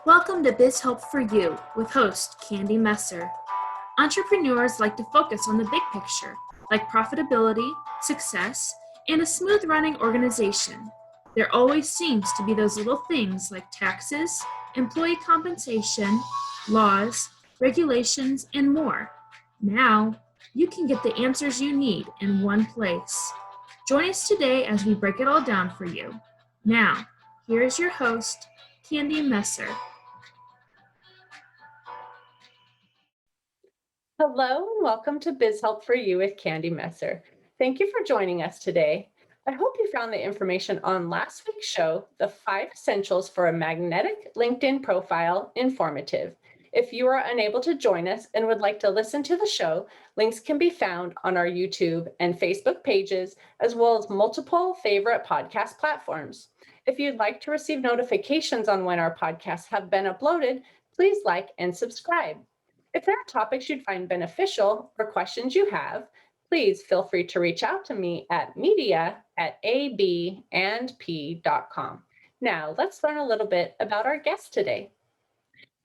Welcome to Biz Help for You with host Candy Messer. Entrepreneurs like to focus on the big picture, like profitability, success, and a smooth running organization. There always seems to be those little things like taxes, employee compensation, laws, regulations, and more. Now, you can get the answers you need in one place. Join us today as we break it all down for you. Now, here is your host, Candy Messer. Hello and welcome to Biz Help for You with Candy Messer. Thank you for joining us today. I hope you found the information on last week's show, The 5 Essentials for a Magnetic LinkedIn Profile, informative. If you are unable to join us and would like to listen to the show, links can be found on our YouTube and Facebook pages, as well as multiple favorite podcast platforms. If you'd like to receive notifications on when our podcasts have been uploaded, please like and subscribe. If there are topics you'd find beneficial or questions you have, please feel free to reach out to me at media@abandp.com. Now, let's learn a little bit about our guest today.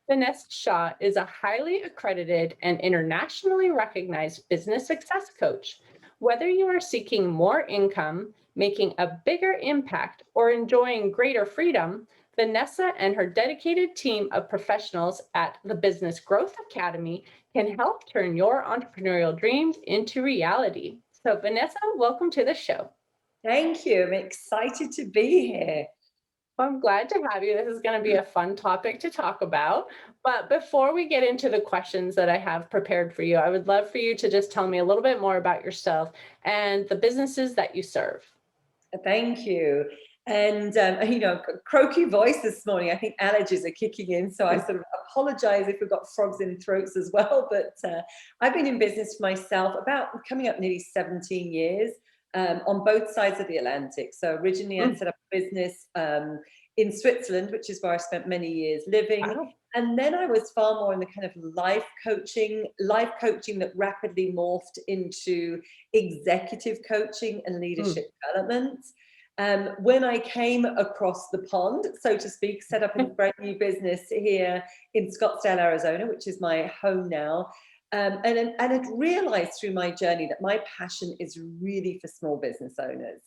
Vanessa Shaw is a highly accredited and internationally recognized business success coach. Whether you are seeking more income, making a bigger impact, or enjoying greater freedom, Vanessa and her dedicated team of professionals at the Business Growth Academy can help turn your entrepreneurial dreams into reality. So, Vanessa, welcome to the show. Thank you. I'm excited to be here. Well, I'm glad to have you. This is going to be a fun topic to talk about. But before we get into the questions that I have prepared for you, I would love for you to just tell me a little bit more about yourself and the businesses that you serve. Thank you. And, croaky voice this morning. I think allergies are kicking in. So I sort of apologize if we've got frogs in throats as well. But I've been in business for myself about coming up nearly 17 years on both sides of the Atlantic. So originally I set up a business in Switzerland, which is where I spent many years living. Wow. And then I was far more in the kind of life coaching that rapidly morphed into executive coaching and leadership development. When I came across the pond, so to speak, set up a brand new business here in Scottsdale, Arizona, which is my home now. And had realized through my journey that my passion is really for small business owners.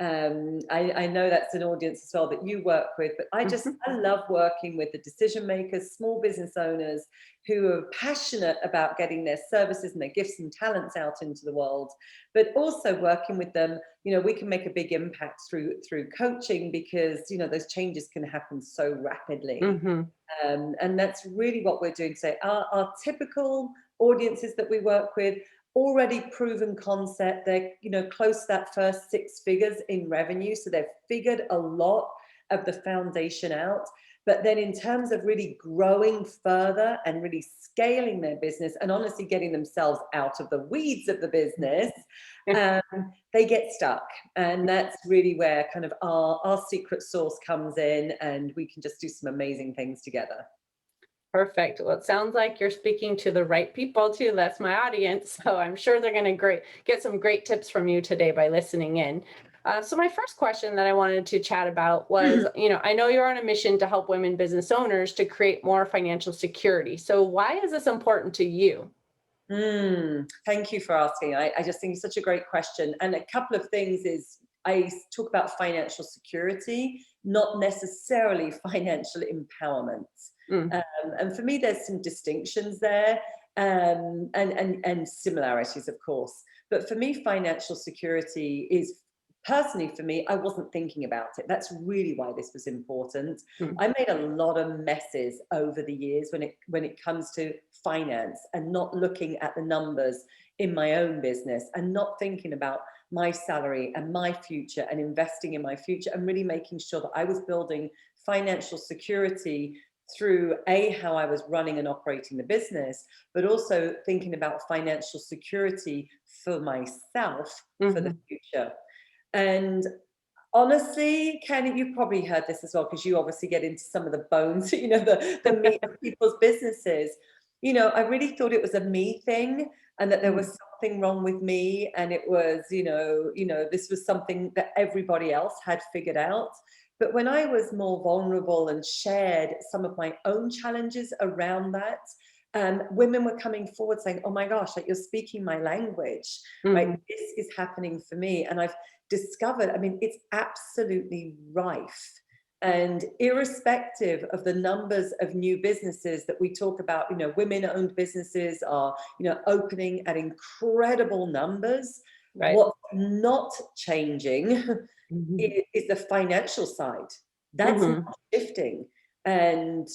I know that's an audience as well that you work with, but I love working with the decision makers, small business owners who are passionate about getting their services and their gifts and talents out into the world, but also working with them. We can make a big impact through coaching because, those changes can happen so rapidly. And that's really what we're doing today. Our typical audiences that we work with, already proven concept. They're close to that first 6 figures in revenue, so they've figured a lot of the foundation out. But then in terms of really growing further and really scaling their business and honestly getting themselves out of the weeds of the business, they get stuck. And that's really where kind of our secret sauce comes in, and we can just do some amazing things together. Perfect. Well, it sounds like you're speaking to the right people too. That's my audience. So I'm sure they're going to get some great tips from you today by listening in. So my first question that I wanted to chat about was, I know you're on a mission to help women business owners to create more financial security. So why is this important to you? Thank you for asking. I just think it's such a great question. And a couple of things is I talk about financial security, not necessarily financial empowerment. And for me, there's some distinctions there and similarities, of course. But for me, financial security is personally, for me, I wasn't thinking about it. That's really why this was important. I made a lot of messes over the years when it comes to finance and not looking at the numbers in my own business and not thinking about my salary and my future and investing in my future and really making sure that I was building financial security through how I was running and operating the business, but also thinking about financial security for myself for the future. And honestly, Kenny, you've probably heard this as well, because you obviously get into some of the bones, the meat of people's businesses. I really thought it was a me thing and that there was something wrong with me. And it was, this was something that everybody else had figured out. But when I was more vulnerable and shared some of my own challenges around that, women were coming forward saying, oh my gosh, like you're speaking my language, right? Mhm. This is happening for me. And I've discovered, I mean, it's absolutely rife. And irrespective of the numbers of new businesses that we talk about, you know, women-owned businesses are, you know, opening at incredible numbers. Right. What's not changing Mhm. is the financial side. That's not Mhm. shifting. And,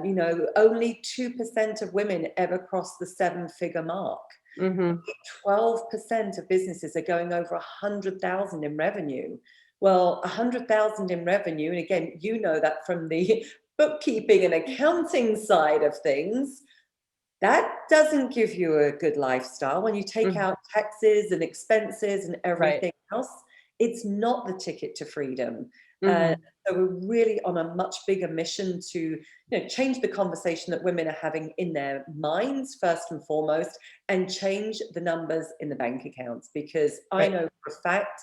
you know, only 2% of women ever cross the seven-figure mark. Mhm. 12% of businesses are going over 100,000 in revenue. Well, 100,000 in revenue, and again, you know that from the bookkeeping and accounting side of things, that doesn't give you a good lifestyle. When you take Mhm. out taxes and expenses and Right. everything else, it's not the ticket to freedom. Uh, Mhm. so we're really on a much bigger mission to, you know, change the conversation that women are having in their minds first and foremost, and change the numbers in the bank accounts. Because I Right. know for a fact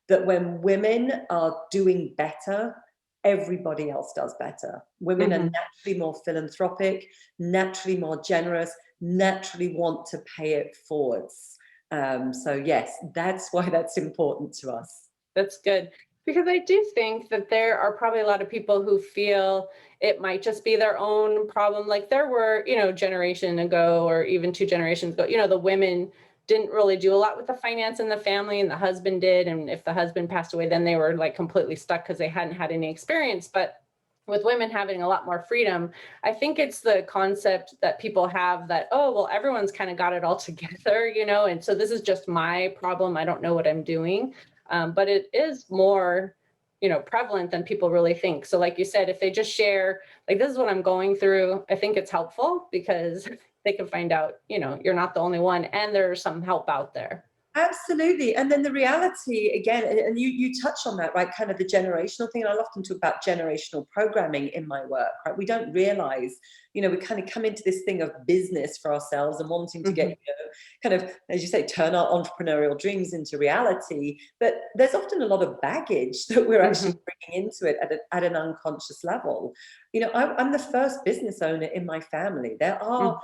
that when women are doing better, everybody else does better. Women are Mhm. naturally more philanthropic, naturally more generous, naturally want to pay it forwards. So yes, that's why that's important to us. That's good. Because I do think that there are probably a lot of people who feel it might just be their own problem. Like there were, generation ago or even two generations ago, the women didn't really do a lot with the finance in the family and the husband did. And if the husband passed away, then they were like completely stuck because they hadn't had any experience. But with women having a lot more freedom, I think it's the concept that people have that, oh, well, everyone's kind of got it all together, and so this is just my problem. I don't know what I'm doing. But it is more prevalent than people really think. So like you said, if they just share like this is what I'm going through, I think it's helpful because they can find out you're not the only one and there's some help out there. Absolutely. And then the reality again, and you touch on that, right? Kind of the generational thing. And I often talk about generational programming in my work, right? We don't realize, we kind of come into this thing of business for ourselves and wanting to get, Hmm. kind of, as you say, turn our entrepreneurial dreams into reality. But there's often a lot of baggage that we're Hmm. actually bringing into it at an unconscious level. I'm the first business owner in my family. There are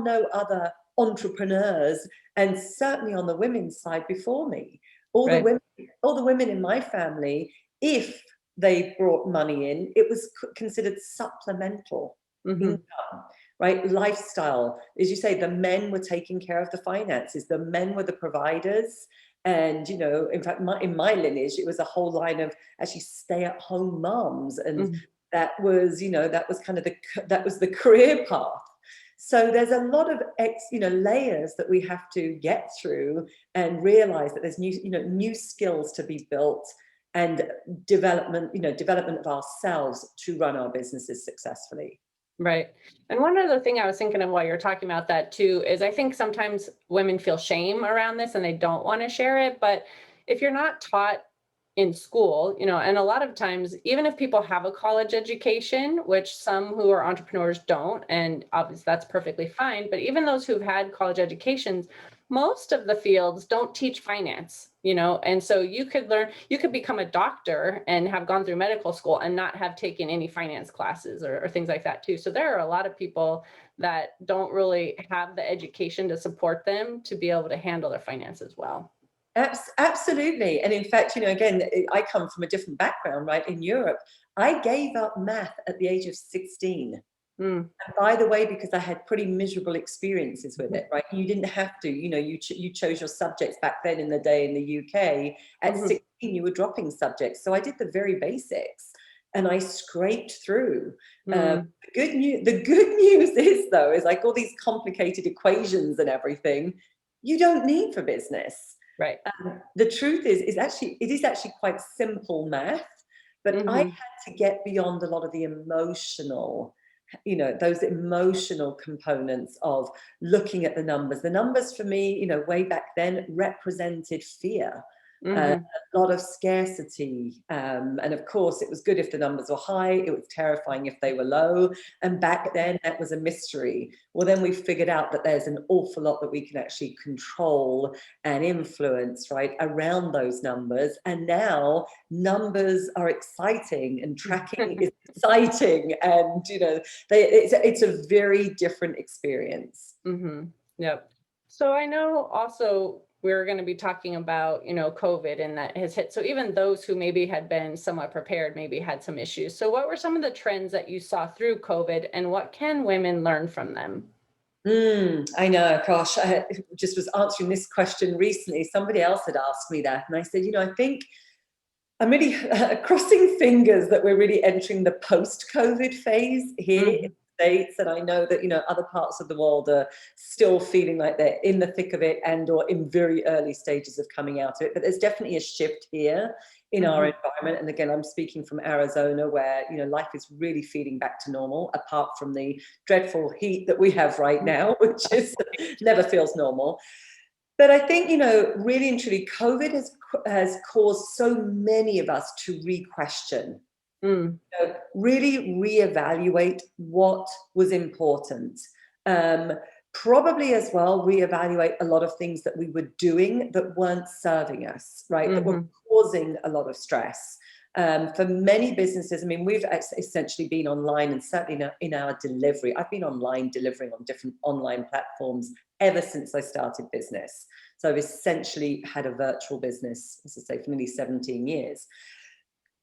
no other entrepreneurs, and certainly on the women's side before me. All the Right. women, all the women in my family, if they brought money in, it was considered supplemental Hmm. income, right? Lifestyle. As you say, the men were taking care of the finances, the men were the providers. And, in fact, in my lineage, it was a whole line of actually stay at home moms. And Hmm. that was kind of that was the career path. So there's a lot of layers that we have to get through and realize that there's new skills to be built, and development of ourselves to run our businesses successfully. Right. And one other thing I was thinking of while you're talking about that too is I think sometimes women feel shame around this and they don't want to share it. But if you're not taught in school, and a lot of times, even if people have a college education, which some who are entrepreneurs don't, and obviously that's perfectly fine, but even those who've had college educations, most of the fields don't teach finance, and so you could become a doctor and have gone through medical school and not have taken any finance classes or things like that too. So there are a lot of people that don't really have the education to support them to be able to handle their finances well. Absolutely. And in fact, again, I come from a different background, right? In Europe, I gave up math at the age of 16. Mm. And by the way, because I had pretty miserable experiences with it, right? You didn't have to, you chose your subjects back then in the day in the UK. At Mhm. 16, you were dropping subjects. So I did the very basics and I scraped through. Mm. The good news is though, is like all these complicated equations and everything, you don't need for business. Right. The truth it is actually quite simple math, but I Mhm. had to get beyond a lot of the emotional, those emotional components of looking at the numbers. The numbers for me, way back then represented fear. Mhm. a lot of scarcity. And of course, it was good if the numbers were high, it was terrifying if they were low. And back then, that was a mystery. Well, then we figured out that there's an awful lot that we can actually control and influence, right, around those numbers. And now numbers are exciting and tracking is exciting. And, it's a very different experience. Mm-hmm. Yep. So I know also we're going to be talking about, COVID and that has hit. So even those who maybe had been somewhat prepared, maybe had some issues. So what were some of the trends that you saw through COVID and what can women learn from them? I know, gosh, I just was answering this question recently. Somebody else had asked me that, and I said, I think I'm really crossing fingers that we're really entering the post-COVID phase here in Mhm. the States. And I know that, other parts of the world are still feeling like they're in the thick of it and or in very early stages of coming out of it. But there's definitely a shift here in our Mhm. environment. And again, I'm speaking from Arizona where, life is really feeding back to normal, apart from the dreadful heat that we have right now, which is never feels normal. But I think, really and truly, COVID has caused so many of us to re-question, Mm. really reevaluate what was important. Um, Probably as well reevaluate a lot of things that we were doing that weren't serving us, right? That were Mhm. causing a lot of stress. For many businesses, I mean, we've essentially been online, and certainly in our delivery, I've been online delivering on different online platforms ever since I started business. So I've essentially had a virtual business, as I say, for nearly 17 years.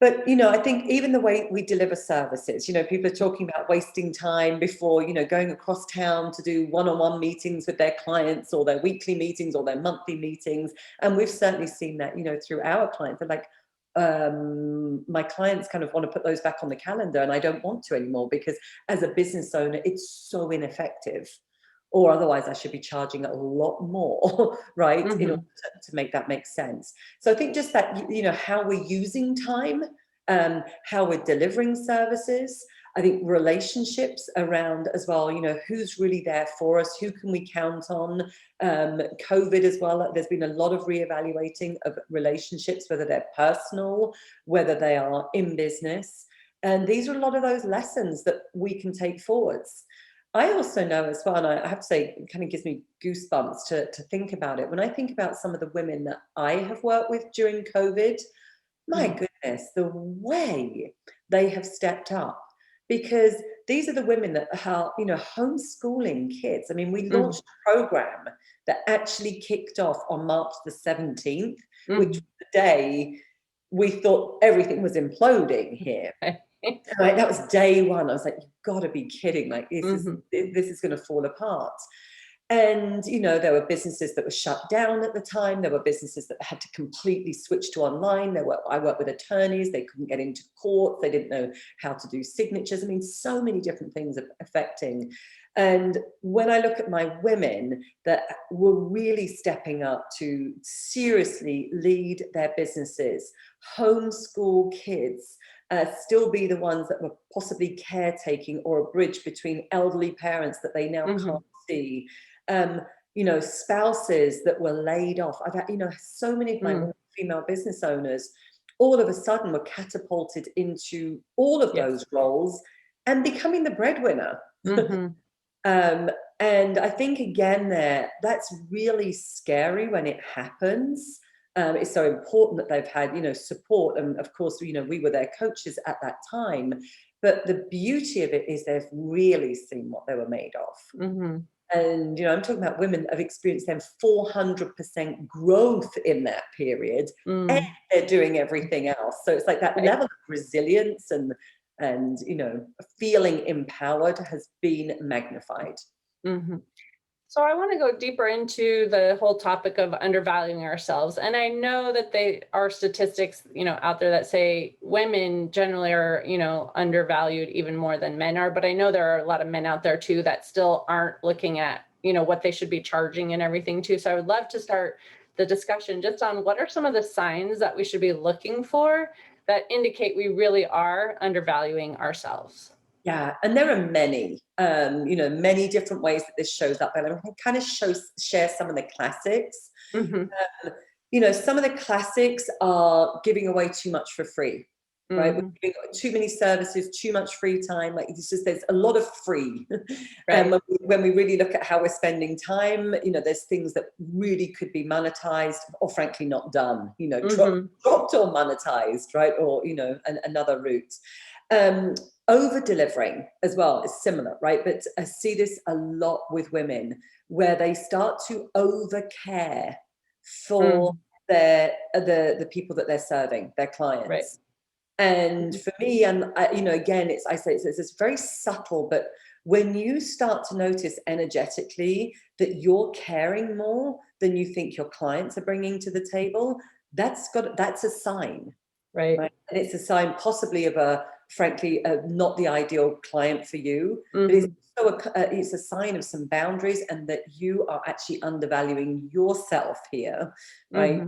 But, I think even the way we deliver services, people are talking about wasting time before, going across town to do one-on-one meetings with their clients or their weekly meetings or their monthly meetings. And we've certainly seen that, through our clients. They're like, my clients kind of want to put those back on the calendar and I don't want to anymore because as a business owner, it's so ineffective. Or otherwise I should be charging a lot more, right? In order Mhm. to make that make sense. So I think just that, how we're using time, how we're delivering services. I think relationships around as well, who's really there for us, who can we count on? COVID as well, there's been a lot of reevaluating of relationships, whether they're personal, whether they are in business. And these are a lot of those lessons that we can take forwards. I also know as well, and I have to say, it kind of gives me goosebumps to think about it. When I think about some of the women that I have worked with during COVID, my Mhm. goodness, the way they have stepped up. Because these are the women that are, homeschooling kids. I mean, we Mhm. launched a program that actually kicked off on March the 17th, which was Mhm. the day we thought everything was imploding here. Right, that was day one. I was like, "You've got to be kidding! Like, Mhm. this is going to fall apart." And there were businesses that were shut down at the time. There were businesses that had to completely switch to online. I worked with attorneys; they couldn't get into court. They didn't know how to do signatures. I mean, so many different things affecting. And when I look at my women that were really stepping up to seriously lead their businesses, homeschool kids, still be the ones that were possibly caretaking or a bridge between elderly parents that they now can't Mhm. see. Um, Spouses that were laid off. I've had, so many of my Mm. female business owners all of a sudden were catapulted into all of those Yes. roles and becoming the breadwinner. Mhm. um, and I think again that's really scary when it happens. It's so important that they've had, support. And of course, we were their coaches at that time. But the beauty of it is they've really seen what they were made of. Mhm. And, I'm talking about women that have experienced them 400% growth in that period, and Mm. they're doing everything else. So it's like that Right. level of resilience and feeling empowered has been magnified. Mhm. So I want to go deeper into the whole topic of undervaluing ourselves. And I know that they are statistics, out there that say women generally are, undervalued even more than men are. But I know there are a lot of men out there too that still aren't looking at, what they should be charging and everything too. So I would love to start the discussion just on what are some of the signs that we should be looking for that indicate we really are undervaluing ourselves. Yeah, and there are many, many different ways that this shows up. And I'm going to kind of share some of the classics. Hmm. some of the classics are giving away too much for free, right? We're giving too many services, too much free time. Like, it's just, there's a lot of free. Right. When we really look at how we're spending time, there's things that really could be monetized or frankly not done, dropped or monetized, right? Or, another route. Over delivering as well is similar, right? But I see this a lot with women where they start to over care for the people that they're serving, their clients. Right. And for me, and again, it's very subtle, but when you start to notice energetically that you're caring more than you think your clients are bringing to the table, that's a sign, Right. and it's a sign possibly of frankly, not the ideal client for you, but it's a sign of some boundaries and that you are actually undervaluing yourself here, right?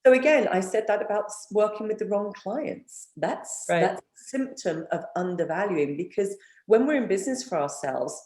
So again, I said that about working with the wrong clients. That's a symptom of undervaluing, because when we're in business for ourselves,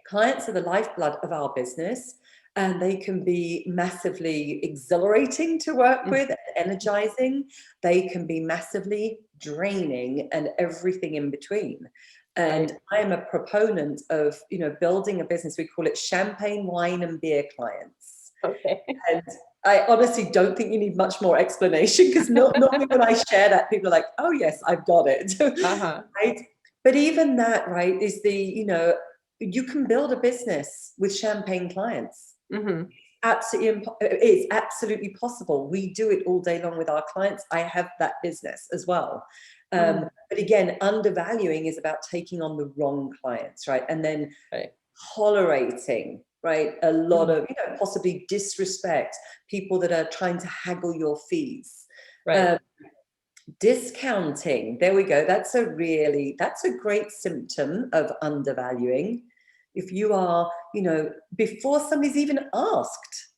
clients are the lifeblood of our business, and they can be massively exhilarating to work with, energizing. They can be massively draining, and everything in between. And I am a proponent of, building a business. We call it champagne, wine, and beer clients. Okay. And I honestly don't think you need much more explanation, because normally when I share that, people are like, oh yes, I've got it. Right? But even that, right, is you can build a business with champagne clients. It's absolutely possible. We do it all day long with our clients. I have that business as well. But again, undervaluing is about taking on the wrong clients, right? And then tolerating, right, a lot of possibly disrespect, people that are trying to haggle your fees, discounting. There we go. That's a great symptom of undervaluing. If you are, before somebody's even asked,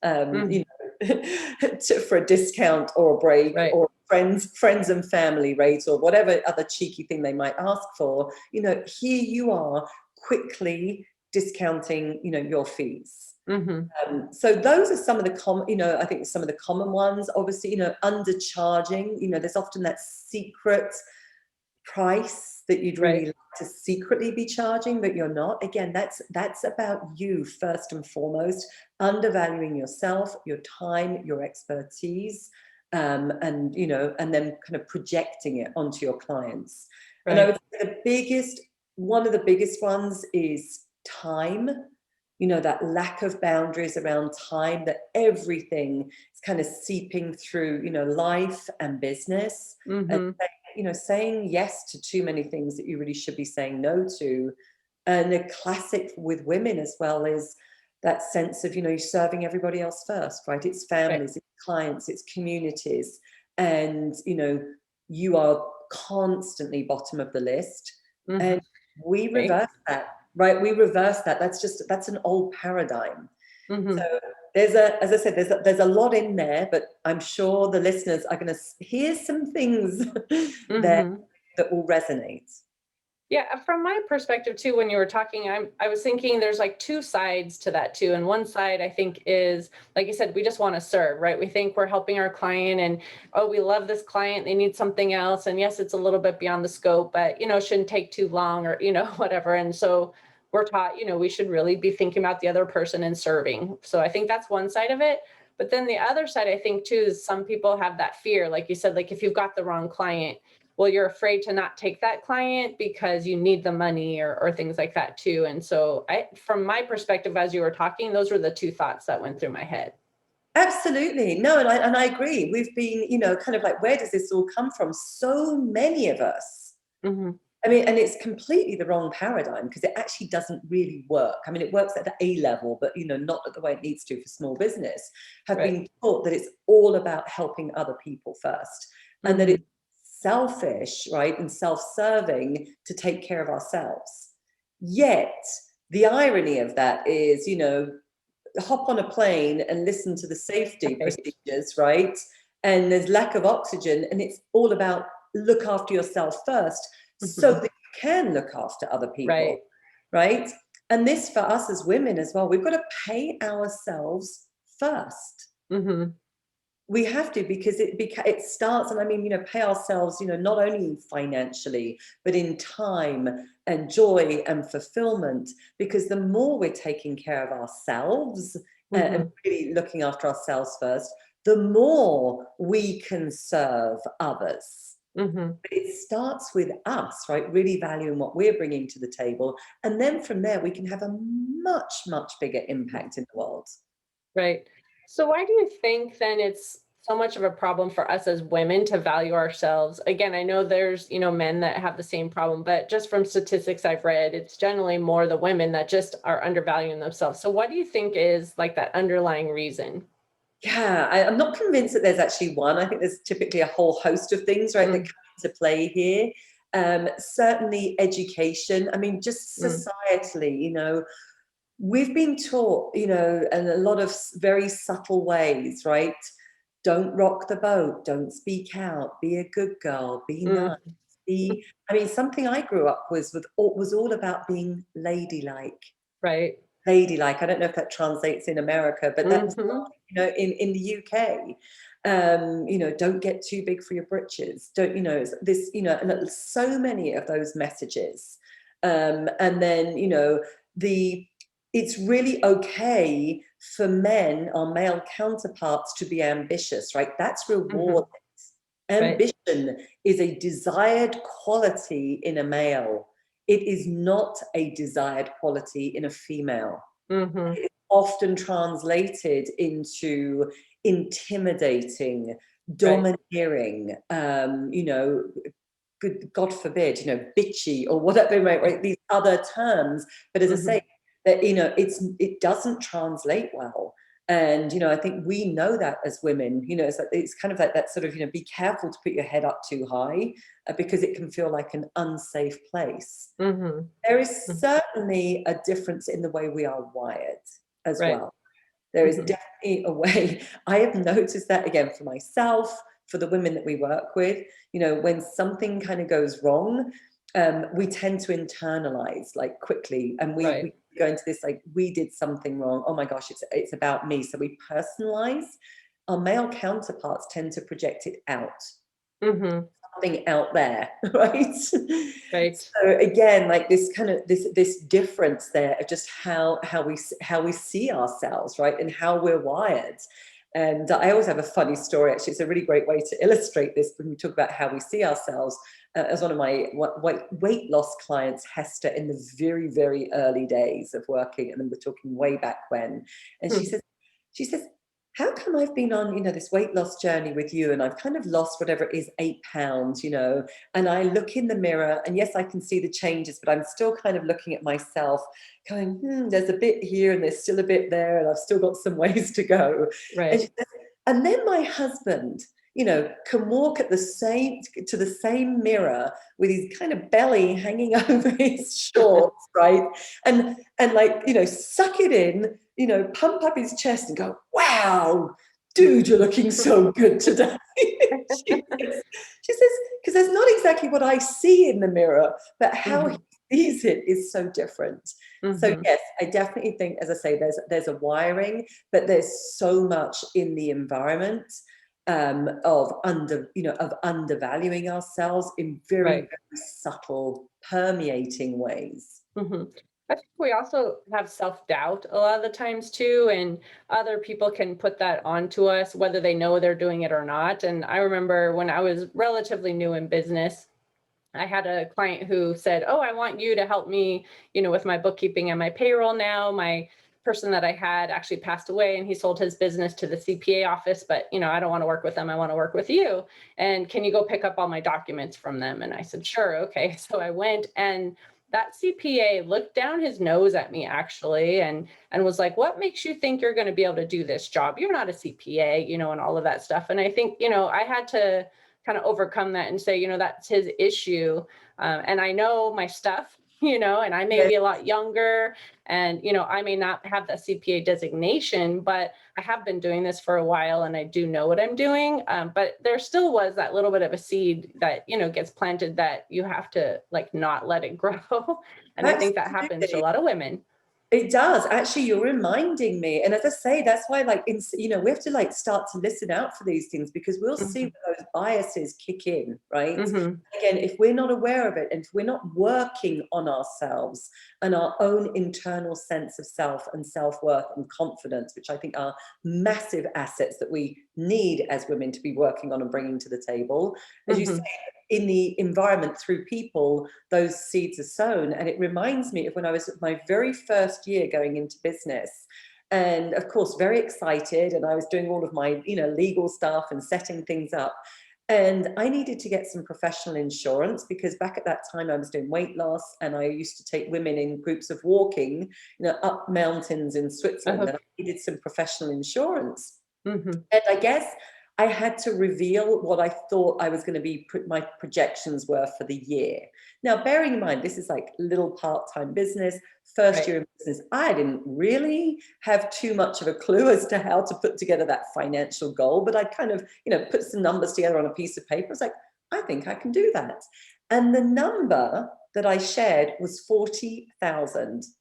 for a discount or a break, or friends and family rate, or whatever other cheeky thing they might ask for, here you are quickly discounting, your fees. So those are some of the common, I think some of the common ones. Obviously, undercharging. There's often that secret price that you'd really like to secretly be charging, but you're not. Again, that's about you first and foremost, undervaluing yourself, your time, your expertise, and then kind of projecting it onto your clients. And I would say one of the biggest ones is time. That lack of boundaries around time, that everything is kind of seeping through, life and business. And saying yes to too many things that you really should be saying no to. And the classic with women as well is that sense of, you're serving everybody else first, right? It's families, it's clients, it's communities. And, you are constantly bottom of the list. And we reverse that, right? We reverse that. That's an old paradigm. So as I said, there's a lot in there, but I'm sure the listeners are going to hear some things that will resonate. Yeah, from my perspective too, when you were talking, I was thinking there's like two sides to that too. And one side I think is, like you said, we just want to serve, right? We think we're helping our client and, oh, we love this client, they need something else. And yes, it's a little bit beyond the scope, but, shouldn't take too long or, whatever. And so we're taught, we should really be thinking about the other person and serving. So I think that's one side of it. But then the other side, I think too, is some people have that fear, like you said, like if you've got the wrong client, well, you're afraid to not take that client because you need the money or things like that too. And so from my perspective, as you were talking, those were the two thoughts that went through my head. Absolutely. No, and I agree. We've been, kind of like, where does this all come from? So many of us. I mean, and it's completely the wrong paradigm, because it actually doesn't really work. I mean, it works at the A level, but, not the way it needs to for small business. Have been taught that it's all about helping other people first, and that it's selfish, right, and self-serving to take care of ourselves. Yet the irony of that is, hop on a plane and listen to the safety procedures, right? And there's lack of oxygen, and it's all about look after yourself first, so that you can look after other people, right? And this for us as women as well, we've got to pay ourselves first. We have to, because it starts, and I mean, pay ourselves, not only financially, but in time and joy and fulfillment. Because the more we're taking care of ourselves and really looking after ourselves first, the more we can serve others. Mm-hmm. But it starts with us, right? Really valuing what we're bringing to the table. And then from there, we can have a much, much bigger impact in the world. Right. So why do you think then it's so much of a problem for us as women to value ourselves? Again, I know there's, men that have the same problem, but just from statistics I've read, it's generally more the women that just are undervaluing themselves. So what do you think is like that underlying reason? Yeah, I'm not convinced that there's actually one. I think there's typically a whole host of things, right, that Mm, come into play here. Certainly education. I mean, just mm, societally, we've been taught, in a lot of very subtle ways, right? Don't rock the boat, don't speak out, be a good girl, be nice, mm, I mean, something I grew up was all about being ladylike. right. Ladylike. I don't know if that translates in America, but that was, Hmm. in the UK. Don't get too big for your britches. Don't, it's this, and so many of those messages. And then, the it's really okay for men, our male counterparts, to be ambitious, right? That's Hmm. rewarded. Right. Ambition is a desired quality in a male. It is not a desired quality in a female. Hmm. It's often translated into intimidating, Right. domineering, good God forbid, bitchy or whatever, right? These other terms. But as I Hmm. say, that it doesn't translate well. And I think we know that as women, it's kind of like that sort of, be careful to put your head up too high, because it can feel like an unsafe place. Hmm. There is certainly a difference in the way we are wired as Right. well. There is Hmm. definitely a way. I have noticed that, again, for myself, for the women that we work with, when something kind of goes wrong, we tend to internalize like quickly, and we Right. go into this like, we did something wrong. Oh my gosh, it's about me. So we personalize. Our male counterparts tend to project it out, Hmm. something out there, right? Right. So again, like this kind of this difference there of just how we see ourselves, right, and how we're wired. And I always have a funny story. Actually, it's a really great way to illustrate this when we talk about how we see ourselves. As one of my weight loss clients, Hester, in the very, very early days of working, and then we're talking way back when, and she says, how come I've been on, this weight loss journey with you, and I've kind of lost whatever it is, 8 pounds, and I look in the mirror, and yes, I can see the changes, but I'm still kind of looking at myself going, there's a bit here and there's still a bit there, and I've still got some ways to go. And Right. she says, and then my husband, can walk to the same mirror with his kind of belly hanging over his shorts, right? And like, suck it in, pump up his chest and go, wow, dude, you're looking so good today. She says, because that's not exactly what I see in the mirror, but how he Hmm. sees it is so different. So Hmm. yes, I definitely think, as I say, there's a wiring, but there's so much in the environment, of undervaluing ourselves in very, Right. very subtle, permeating ways. Hmm. I think we also have self-doubt a lot of the times too, and other people can put that onto us, whether they know they're doing it or not. And I remember when I was relatively new in business, I had a client who said, "Oh, I want you to help me, with my bookkeeping and my payroll now. My person that I had actually passed away and he sold his business to the CPA office, but I don't want to work with them. I want to work with you. And can you go pick up all my documents from them?" And I said, "Sure, okay." So I went, and that CPA looked down his nose at me actually, and was like, "What makes you think you're going to be able to do this job? You're not a CPA," and all of that stuff. And I think, I had to kind of overcome that and say, that's his issue. And I know my stuff, and I may Yeah, be a lot younger, and, I may not have the CPA designation, but I have been doing this for a while and I do know what I'm doing. But there still was that little bit of a seed that, gets planted that you have to like not let it grow. And I think that happens to a absolutely. lot of women. It does. Actually, you're reminding me. And as I say, that's why, like, we have to like start to listen out for these things, because we'll see Mhm. where those biases kick in, right? Mhm. Again, if we're not aware of it, and if we're not working on ourselves and our own internal sense of self and self-worth and confidence, which I think are massive assets that we need as women to be working on and bringing to the table, as you say, Mhm. in the environment through people, those seeds are sown. And it reminds me of when I was my very first year going into business. And of course, very excited. And I was doing all of my, legal stuff and setting things up. And I needed to get some professional insurance, because back at that time I was doing weight loss, and I used to take women in groups of walking, up mountains in Switzerland, and Okay. I needed some professional insurance. Mhm. And I guess I had to reveal what I thought I was going to be, my projections were for the year. Now, bearing in mind, this is like little part-time business, first Right. year in business. I didn't really have too much of a clue as to how to put together that financial goal, but I kind of, put some numbers together on a piece of paper. It's like, I think I can do that. And the number that I shared was 40,000. So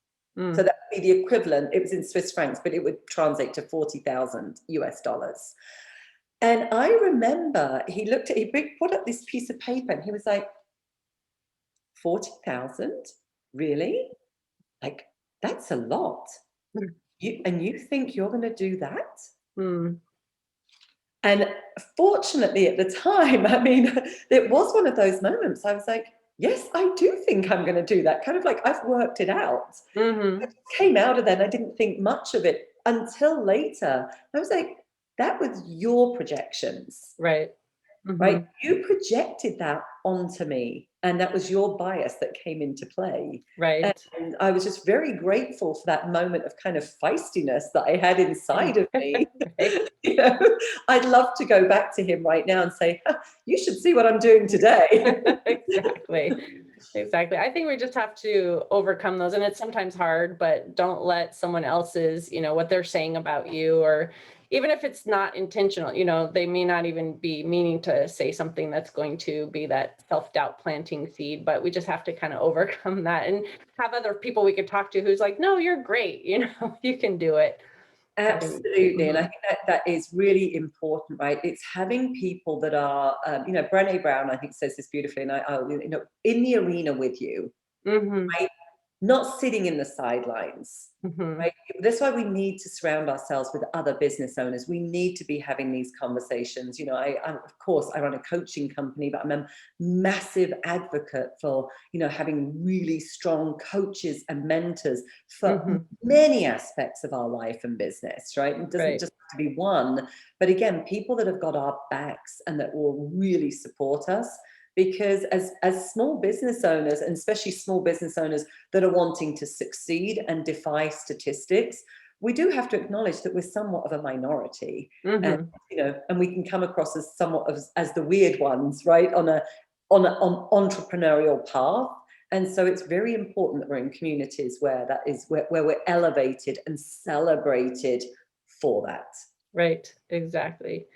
Mm. that would be the equivalent. It was in Swiss francs, but it would translate to 40,000 US dollars. And I remember he put up this piece of paper and he was like, 40,000? Really? Like, that's a lot. You think you're going to do that? Mm. And fortunately at the time, I mean, it was one of those moments. I was like, yes, I do think I'm going to do that. Kind of like I've worked it out. I Mhm. just came out of there and I didn't think much of it until later. I was like, that was your projections, Right. right? Mhm. You projected that onto me, and that was your bias that came into play. Right. And I was just very grateful for that moment of kind of feistiness that I had inside of me. Right. You know, I'd love to go back to him right now and say, "Huh, you should see what I'm doing today." Exactly. Exactly. I think we just have to overcome those. And it's sometimes hard, but don't let someone else's, what they're saying about you, or even if it's not intentional, they may not even be meaning to say something that's going to be that self-doubt planting seed, but we just have to kind of overcome that and have other people we could talk to who's like, no, you're great. You can do it. Absolutely. And I Mhm. think that is really important, right? It's having people that are, Brené Brown, I think, says this beautifully, and I'll, in the arena with you, Mhm. right? Not sitting in the sidelines, Mhm. right? That's why we need to surround ourselves with other business owners. We need to be having these conversations. Of course, I run a coaching company, but I'm a massive advocate for, having really strong coaches and mentors for Mhm. many aspects of our life and business, right? It doesn't Right. just have to be one, but again, people that have got our backs and that will really support us. Because as small business owners, and especially small business owners that are wanting to succeed and defy statistics, we do have to acknowledge that we're somewhat of a minority, and Mhm. and we can come across as somewhat of as the weird ones, right, on entrepreneurial path. And so it's very important that we're in communities where that is where we're elevated and celebrated for that. Right. Exactly.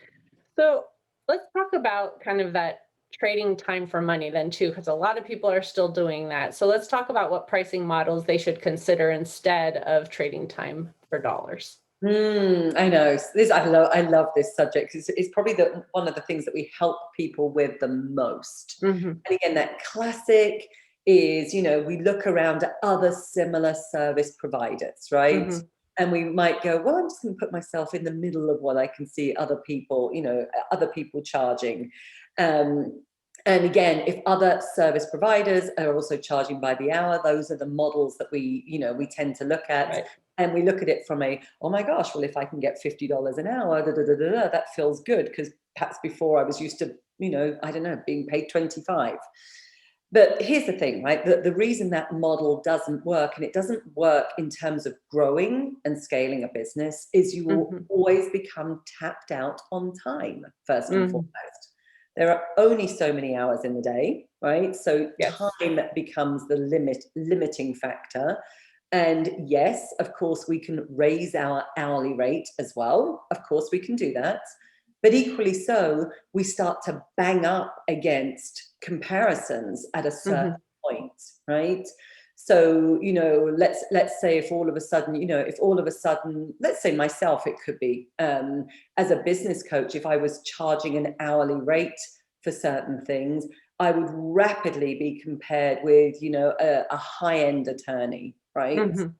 So let's talk about kind of that trading time for money then too, because a lot of people are still doing that. So let's talk about what pricing models they should consider instead of trading time for dollars. I know. I love this subject. It's probably one of the things that we help people with the most. Hmm. And again, that classic is, we look around at other similar service providers, right? Hmm. And we might go, well, I'm just going to put myself in the middle of what I can see other people charging. Um, and again, if other service providers are also charging by the hour, those are the models that we tend to look at. Right. And we look at it from oh my gosh, well, if I can get $50 an hour, that feels good, because perhaps before I was used to, I don't know, being paid 25. But here's the thing, right? The reason that model doesn't work, and it doesn't work in terms of growing and scaling a business, is you will Hmm. always become tapped out on time, first and Hmm. foremost. There are only so many hours in the day, right? So Yes. time becomes the limiting factor. And yes, of course, we can raise our hourly rate as well. Of course, we can do that. But equally so, we start to bang up against comparisons at a certain Hmm. point, right? So, let's say if all of a sudden, let's say myself, it could be, as a business coach, if I was charging an hourly rate for certain things, I would rapidly be compared with, a high-end attorney, right? Mhm.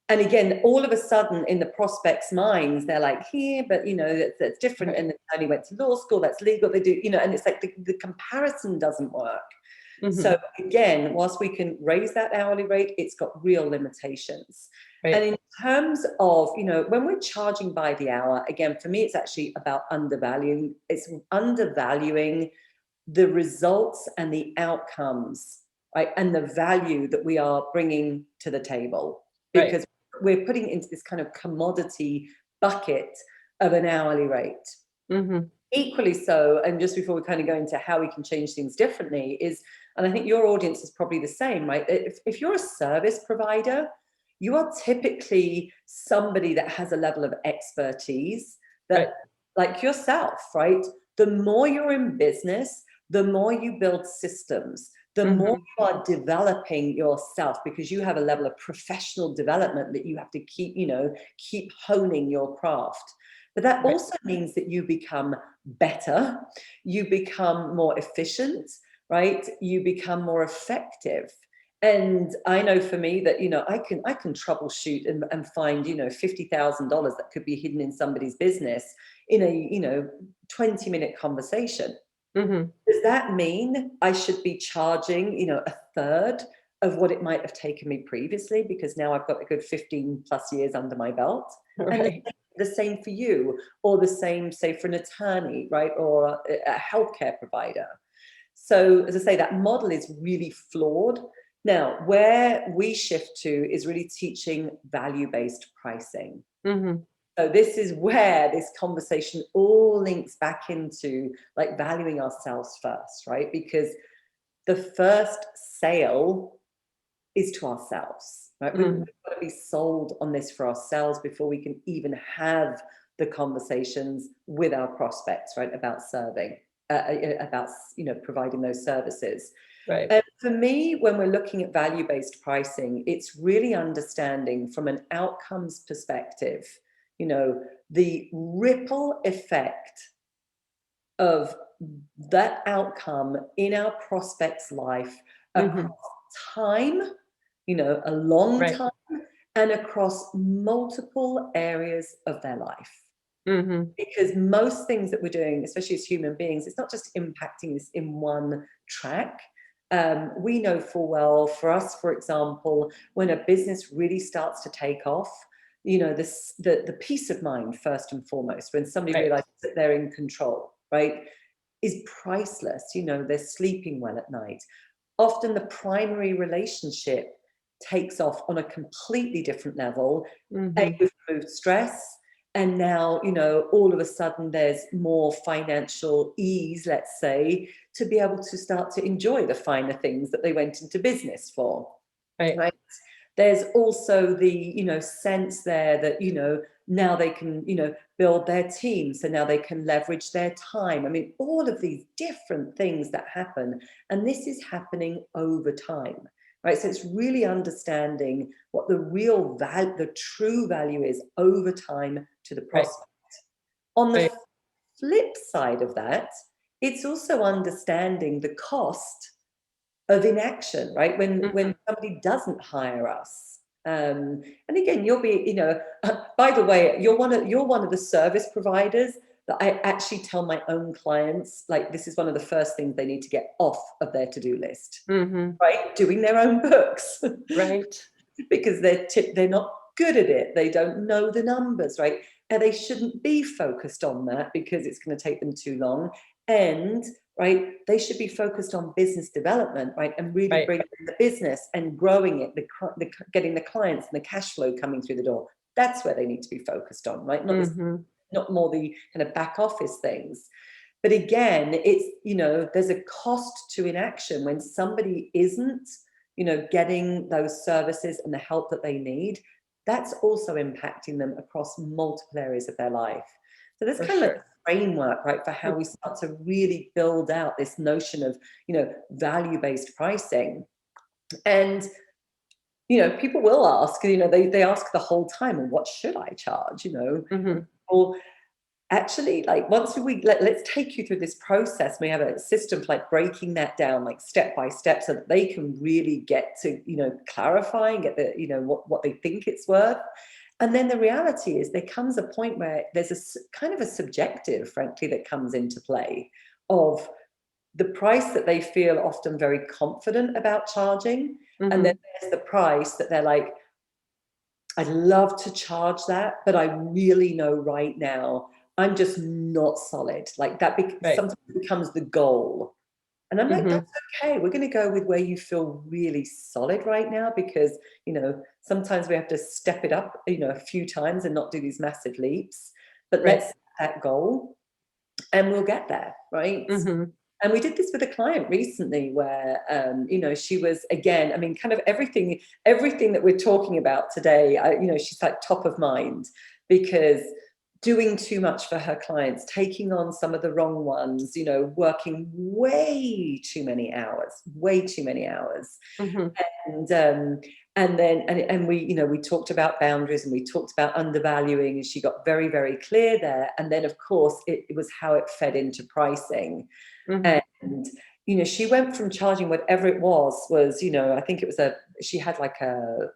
And again, all of a sudden in the prospects' minds, they're like, here, but that's different. Right. And the attorney went to law school, that's legal, they do, and it's like the comparison doesn't work. So Mhm. again, whilst we can raise that hourly rate, it's got real limitations. Right. And in terms of, when we're charging by the hour, again, for me, it's actually about undervaluing the results and the outcomes, right? And the value that we are bringing to the table, Right. because we're putting it into this kind of commodity bucket of an hourly rate. Mhm. Equally so, and just before we kind of go into how we can change things differently, and I think your audience is probably the same, right? If you're a service provider, you are typically somebody that has a level of expertise that, Right. like yourself, right? The more you're in business, the more you build systems, the more Mhm. you are developing yourself, because you have a level of professional development that you have to keep honing your craft. But that Right. also means that you become better, you become more efficient, right? You become more effective. And I know for me that, I can troubleshoot and find, $50,000 that could be hidden in somebody's business in a 20-minute conversation. Mhm. Does that mean I should be charging, a third of what it might have taken me previously, because now I've got a good 15 plus years under my belt? And Right. the same for you, or the same, say, for an attorney, right? Or a healthcare provider. So, as I say, that model is really flawed. Now, where we shift to is really teaching value-based pricing. Mhm. So this is where this conversation all links back into like valuing ourselves first, right? Because the first sale is to ourselves, right? We've Mhm. got to be sold on this for ourselves before we can even have the conversations with our prospects, right? About serving, about providing those services. Right. And for me, when we're looking at value-based pricing, it's really understanding from an outcomes perspective, the ripple effect of that outcome in our prospect's life across Mhm. time, a long Right. time, and across multiple areas of their life. Mhm. Because most things that we're doing, especially as human beings, it's not just impacting us in one track. We know full well, for us, for example, when a business really starts to take off, the peace of mind, first and foremost, when somebody Right. realizes that they're in control, right, is priceless. They're sleeping well at night. Often the primary relationship takes off on a completely different level. Mhm. We've removed stress, and now, all of a sudden there's more financial ease, let's say, to be able to start to enjoy the finer things that they went into business for, Right. right? There's also the, sense there that, now they can, build their team. So now they can leverage their time. I mean, all of these different things that happen. And this is happening over time, right? So it's really understanding what the real value, the true value is over time to the Right. prospect. On the Right. flip side of that, it's also understanding the cost of inaction, right? When Mhm. somebody doesn't hire us. And again, you'll be, by the way, you're one of the service providers that I actually tell my own clients, like, this is one of the first things they need to get off of their to-do list, Mhm. right? Doing their own books. Right. Because they're not good at it. They don't know the numbers, right? And they shouldn't be focused on that because it's going to take them too long. And right, they should be focused on business development, right, and really Right. bringing the business and growing it, getting the clients and the cash flow coming through the door. That's where they need to be focused on, right? Mhm. Not more the kind of back office things. But again, it's, there's a cost to inaction when somebody isn't, getting those services and the help that they need. That's also impacting them across multiple areas of their life. So there's For kind of like sure. a framework, right, for how we start to really build out this notion of, value-based pricing. And people will ask, they ask the whole time, well, what should I charge? Or actually, like, once let's take you through this process. We have a system for like breaking that down, like step by step, so that they can really get to, clarify and get the, what they think it's worth. And then the reality is there comes a point where there's kind of a subjective, frankly, that comes into play of the price that they feel often very confident about charging. And then there's the price that they're like, I'd love to charge that, but I really know right now I'm just not solid. Like that Right. sometimes becomes the goal. And I'm like, that's okay. We're going to go with where you feel really solid right now, because, sometimes we have to step it up, a few times and not do these massive leaps. But Right. let's set that goal and we'll get there, right? And we did this with a client recently where, she was, again, I mean, kind of everything that we're talking about today, she's like top of mind, because doing too much for her clients, taking on some of the wrong ones, working way too many hours. And we talked about boundaries and we talked about undervaluing, and she got very, very clear there. And then, of course, it was how it fed into pricing. And, she went from charging whatever it was, I think it was she had like a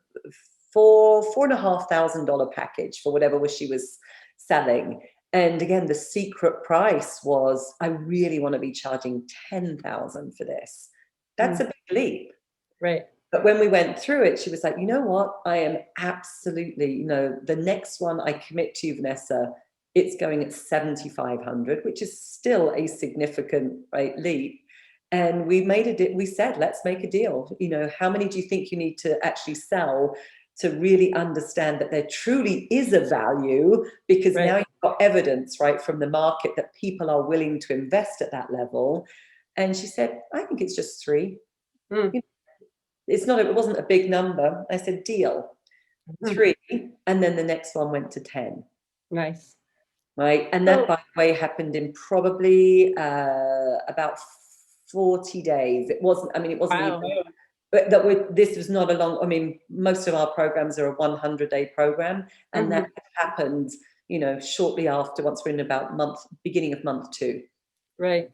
$4,500 package for whatever she was selling. And again, the secret price was, I really want to be charging 10,000 for this. That's a big leap. Right. But when we went through it, she was like, you know what? I am absolutely, the next one I commit to, Vanessa, it's going at 7,500, which is still a significant, right, leap. And we said, let's make a deal. How many do you think you need to actually sell to really understand that there truly is a value? Because now you've got evidence, right, from the market that people are willing to invest at that level. And she said, I think it's just 3. It wasn't a big number. I said, deal. 3. And then the next one went to 10. Nice. Right. And that, by the way, happened in probably about 40 days. It wasn't Wow. even, but this was not a long, most of our programs are a 100-day program. And that happened, shortly after, once we're in about beginning of month 2. Right.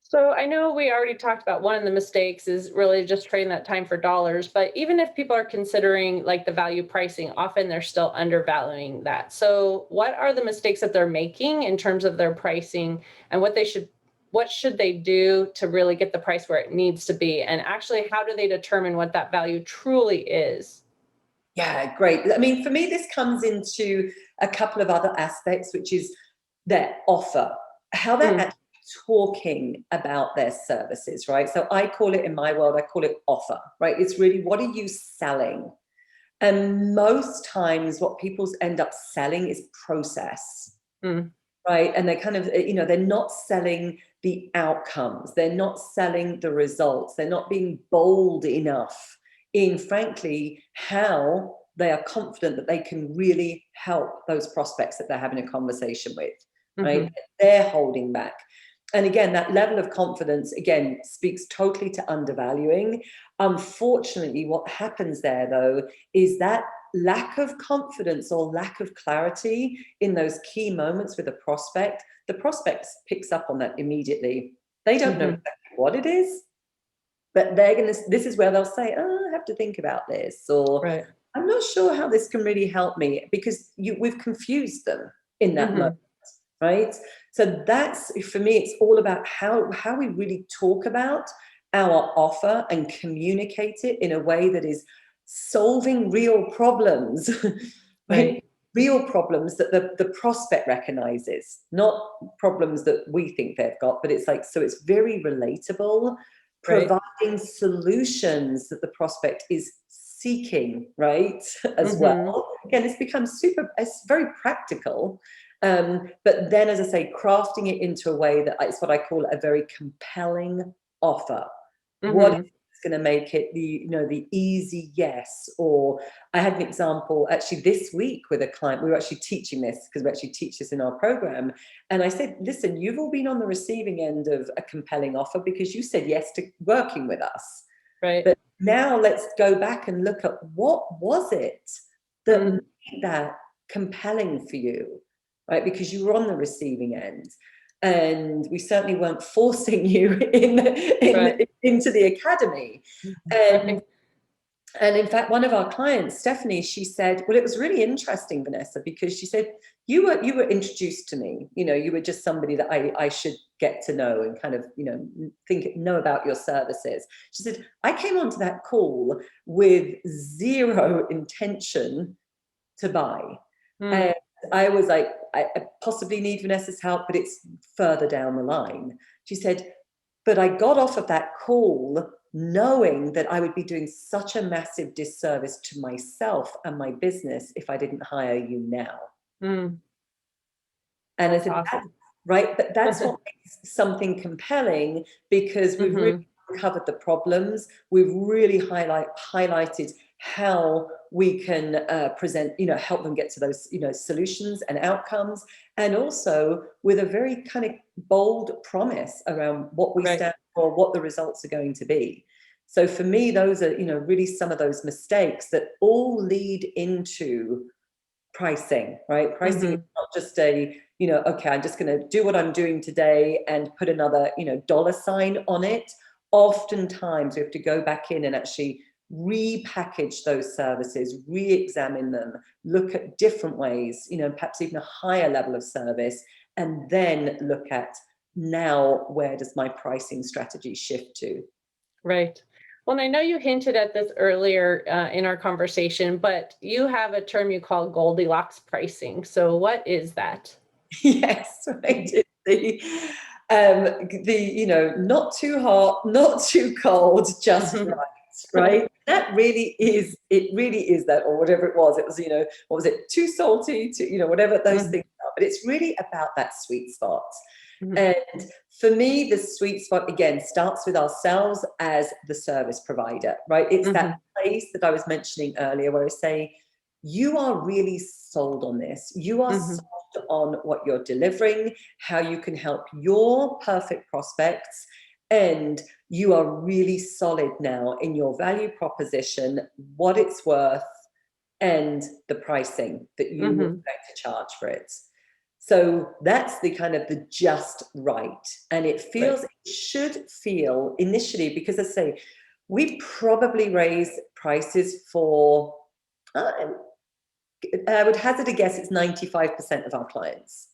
So I know we already talked about one of the mistakes is really just trading that time for dollars, but even if people are considering like the value pricing, often they're still undervaluing that. So what are the mistakes that they're making in terms of their pricing, and what should they do to really get the price where it needs to be? And actually, how do they determine what that value truly is? Yeah, great. For me, this comes into a couple of other aspects, which is their offer, how they're actually talking about their services, right? So I call it, in my world, I call it offer, right? It's really, what are you selling? And most times what people end up selling is process, right? And they're kind of, they're not selling the outcomes. They're not selling the results. They're not being bold enough in, frankly, how they are confident that they can really help those prospects that they're having a conversation with, right? They're holding back. And again, that level of confidence, again, speaks totally to undervaluing. Unfortunately, what happens there, though, is that lack of confidence or lack of clarity in those key moments with the prospect picks up on that immediately. They don't know exactly what it is, but this is where they'll say, oh, I have to think about this, or I'm not sure how this can really help me, because we've confused them in that moment. Right? So that's, for me, it's all about how we really talk about our offer and communicate it in a way that is solving real problems, right? Real problems that the prospect recognizes, not problems that we think they've got, but it's like, so it's very relatable, providing solutions that the prospect is seeking, right? As well. Again, it's very practical. But then, as I say, crafting it into a way that it's what I call a very compelling offer. What is going to make it the easy yes? Or I had an example actually this week with a client. We were actually teaching this, because we actually teach this in our program. And I said, listen, you've all been on the receiving end of a compelling offer because you said yes to working with us. Right. But now let's go back and look at what was it that Mm. made that compelling for you, right? Because you were on the receiving end. And we certainly weren't forcing you Right. into the academy. Right. And in fact, one of our clients, Stephanie, she said, well, it was really interesting, Vanessa, because she said, you were introduced to me, you were just somebody that I should get to know and kind of, know about your services. She said, I came onto that call with zero intention to buy. Mm. And I was like, I possibly need Vanessa's help, but it's further down the line. She said, but I got off of that call knowing that I would be doing such a massive disservice to myself and my business if I didn't hire you now. Mm. And I That's said, awesome. right, but that's what makes something compelling, because we've really uncovered the problems. We've really highlighted how we can present, help them get to those, solutions and outcomes, and also with a very kind of bold promise around what we Right. stand for, what the results are going to be. So for me, those are, really some of those mistakes that all lead into pricing, right? Pricing is not just a, okay, I'm just going to do what I'm doing today and put another, dollar sign on it. Oftentimes we have to go back in and actually repackage those services, re-examine them, look at different ways, perhaps even a higher level of service, and then look at, now where does my pricing strategy shift to? Right. Well, and I know you hinted at this earlier in our conversation, but you have a term you call Goldilocks pricing. So what is that? Yes, right. It's not too hot, not too cold, just right, right? That really is, it really is that, or whatever it was. It was, what was it? Too salty, whatever those things are. But it's really about that sweet spot. And for me, the sweet spot, again, starts with ourselves as the service provider, right? It's that place that I was mentioning earlier where I say, you are really sold on this. You are sold on what you're delivering, how you can help your perfect prospects, and you are really solid now in your value proposition, what it's worth, and the pricing that you would like to charge for it. So that's the kind of the just right. And it feels, it should feel initially, because I say, we probably raise prices for, I would hazard a guess, it's 95% of our clients.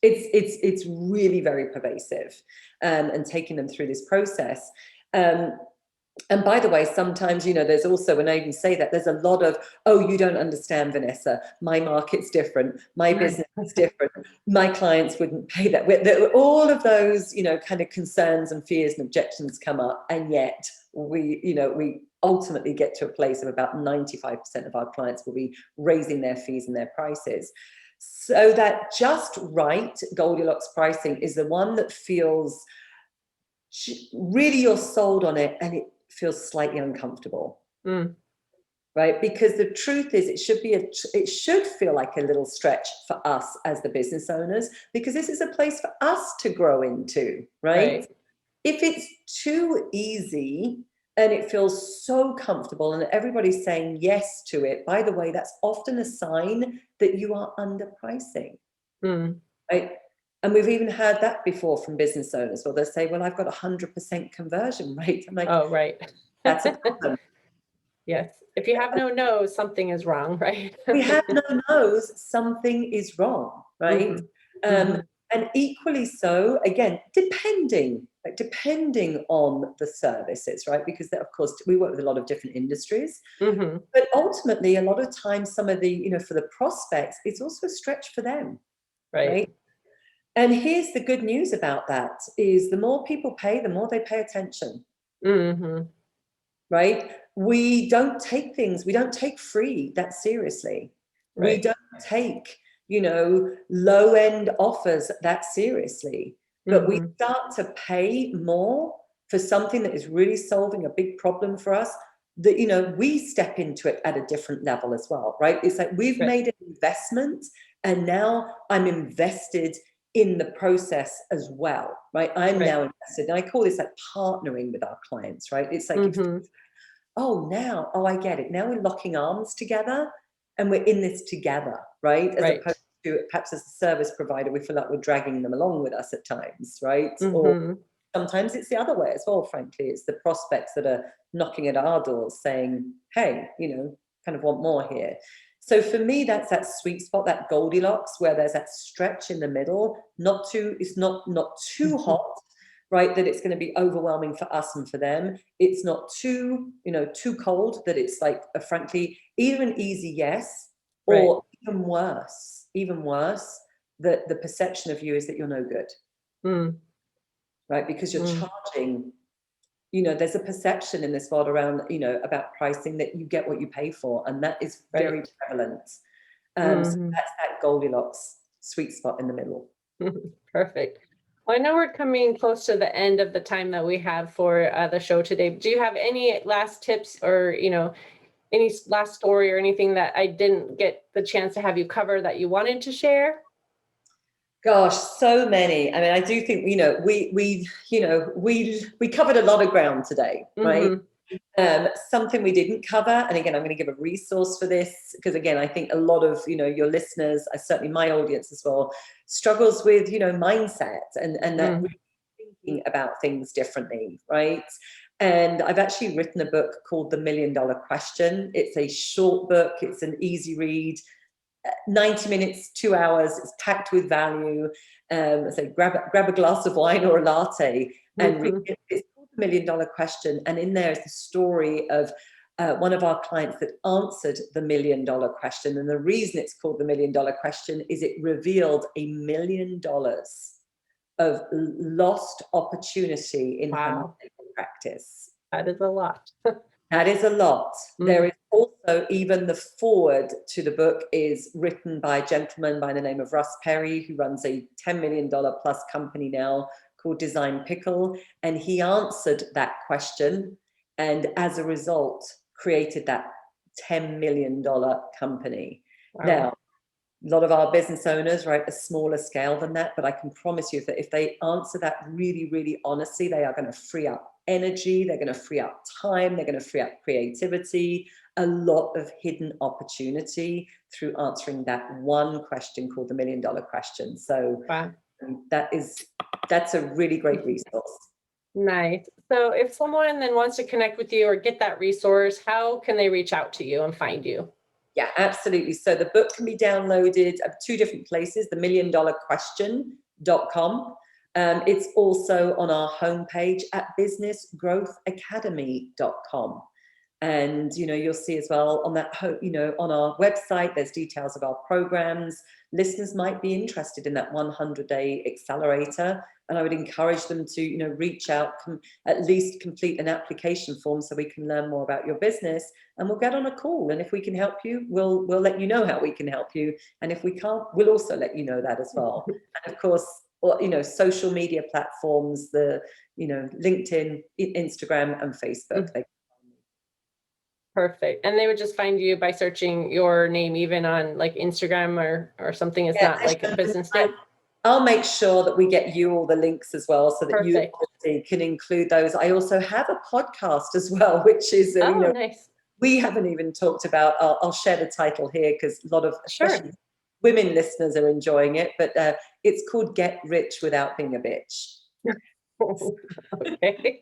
It's really very pervasive, and taking them through this process. And by the way, sometimes, there's also, when I even say that, there's a lot of, oh, you don't understand, Vanessa, my market's different, my business is different, my clients wouldn't pay that. All of those, kind of concerns and fears and objections come up. And yet we ultimately get to a place of about 95% of our clients will be raising their fees and their prices. So that just right Goldilocks pricing is the one that feels really you're sold on it, and it feels slightly uncomfortable, right? Because the truth is, it should feel like a little stretch for us as the business owners, because this is a place for us to grow into, right? If it's too easy and it feels so comfortable and everybody's saying yes to it, by the way, that's often a sign that you are underpricing, right? And we've even heard that before from business owners, where they say, well, I've got 100% conversion rate. I'm like, Oh, right. that's a problem. Yes. If you have no no's, something is wrong, right? We have no no's, something is wrong, right? And equally so, again, depending on the services, right? Because of course, we work with a lot of different industries, but ultimately, a lot of times, some of the, for the prospects, it's also a stretch for them, right? And here's the good news about that is the more people pay, the more they pay attention, right? We don't take free that seriously. We don't take, low-end offers that seriously, but we start to pay more for something that is really solving a big problem for us, that, we step into it at a different level as well, right? It's like we've made an investment, and now I'm invested in the process as well, right? I'm now invested, and I call this like partnering with our clients, right? It's like if oh, I get it. Now we're locking arms together and we're in this together, right? As Right. opposed to perhaps as a service provider, we feel like we're dragging them along with us at times, right? Or Mm-hmm. sometimes it's the other way as well, frankly. It's the prospects that are knocking at our doors saying, hey, kind of want more here. So for me, that's that sweet spot, that Goldilocks, where there's that stretch in the middle, it's not too hot, right? That it's going to be overwhelming for us and for them. It's not too cold that it's like frankly, either an easy yes, Right. or even worse, that the perception of you is that you're no good, Mm. right? Because you're Mm. charging, there's a perception in this world around, about pricing that you get what you pay for. And that is very Right. prevalent. So Mm-hmm. that's that Goldilocks sweet spot in the middle. Perfect. Well, I know we're coming close to the end of the time that we have for the show today. Do you have any last tips or, any last story or anything that I didn't get the chance to have you cover that you wanted to share? Gosh, so many. I mean, I do think, we covered a lot of ground today, right? Mm-hmm. Something we didn't cover, and again, I'm going to give a resource for this because again, I think a lot of your listeners, certainly my audience as well, struggles with mindset and that Mm. really thinking about things differently, right? And I've actually written a book called The $1 Million Question. It's a short book. It's an easy read. 90 minutes, 2 hours. It's packed with value. So grab a glass of wine or a latte and read Mm-hmm. it. It's called The $1 Million Question, and in there is the story of one of our clients that answered the $1 million question. And the reason it's called the $1 Million Question is it revealed $1 million of lost opportunity in her Wow, medical practice. that is a lot. That is a lot. There Mm. is also, even the forward to the book is written by a gentleman by the name of Russ Perry, who runs a $10 million plus company now called Design Pickle. And he answered that question, and as a result, created that $10 million company. Wow. Now, a lot of our business owners, right, a smaller scale than that, but I can promise you that if they answer that really, really honestly, they are going to free up energy, they're going to free up time, they're going to free up creativity, a lot of hidden opportunity through answering that one question called the $1 Million Question. So Wow. that's a really great resource. Nice. So if someone then wants to connect with you or get that resource, how can they reach out to you and find you? Yeah, absolutely. So the book can be downloaded at two different places, the $1 Million Question.com. It's also on our homepage at businessgrowthacademy.com. And you'll see as well on that on our website there's details of our programs. Listeners might be interested in that 100-day accelerator, and I would encourage them to reach out, at least complete an application form so we can learn more about your business, and we'll get on a call, and if we can help you, we'll let you know how we can help you, and if we can't, we'll also let you know that as well. And of course, social media platforms, the LinkedIn, Instagram, and Facebook. Perfect. And they would just find you by searching your name, even on like Instagram or something. It's not like a business name. I'll make sure that we get you all the links as well so that you Perfect. obviously can include those. I also have a podcast as well, which is, Oh, nice. we haven't even talked about. I'll share the title here because a lot of, especially Sure. women listeners, are enjoying it. But it's called Get Rich Without Being a Bitch. Okay.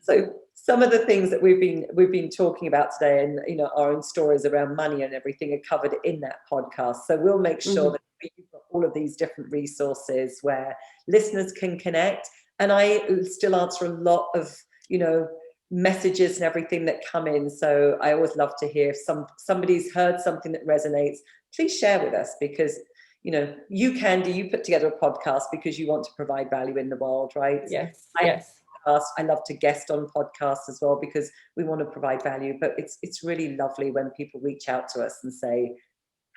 So some of the things that we've been talking about today, and our own stories around money and everything, are covered in that podcast. So we'll make sure that we've got all of these different resources where listeners can connect. And I still answer a lot of messages and everything that come in. So I always love to hear if somebody's heard something that resonates. Please share with us, because you put together a podcast because you want to provide value in the world, right? Yes. I Yes. love to guest on podcasts as well because we want to provide value. But it's really lovely when people reach out to us and say,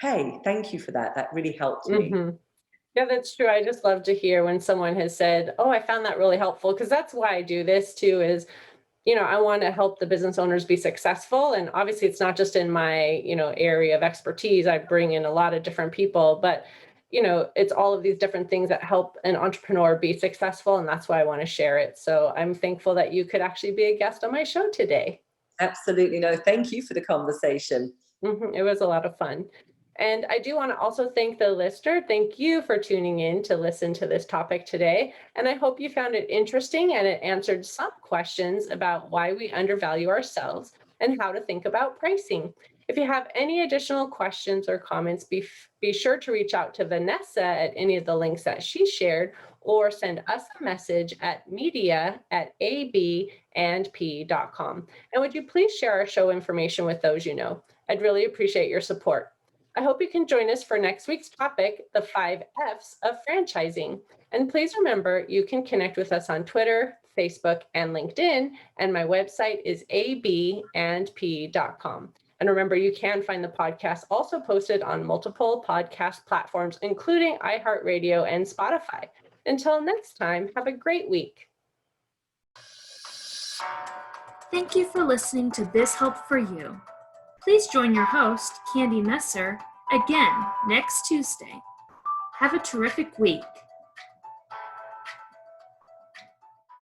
"Hey, thank you for that. That really helped me." Hmm. Yeah, that's true. I just love to hear when someone has said, "Oh, I found that really helpful," because that's why I do this too. Is I want to help the business owners be successful, and obviously, it's not just in my area of expertise. I bring in a lot of different people, but it's all of these different things that help an entrepreneur be successful, and that's why I want to share it. So I'm thankful that you could actually be a guest on my show today. Absolutely. No, thank you for the conversation. It was a lot of fun. And I do want to also thank the listener. Thank you for tuning in to listen to this topic today. And I hope you found it interesting and it answered some questions about why we undervalue ourselves and how to think about pricing. If you have any additional questions or comments, be sure to reach out to Vanessa at any of the links that she shared, or send us a message at media@abandp.com. And would you please share our show information with those you know? I'd really appreciate your support. I hope you can join us for next week's topic, the 5 F's of franchising. And please remember, you can connect with us on Twitter, Facebook, and LinkedIn. And my website is abandp.com. And remember, you can find the podcast also posted on multiple podcast platforms, including iHeartRadio and Spotify. Until next time, have a great week. Thank you for listening to Biz Help for You. Please join your host, Candy Messer, again next Tuesday. Have a terrific week.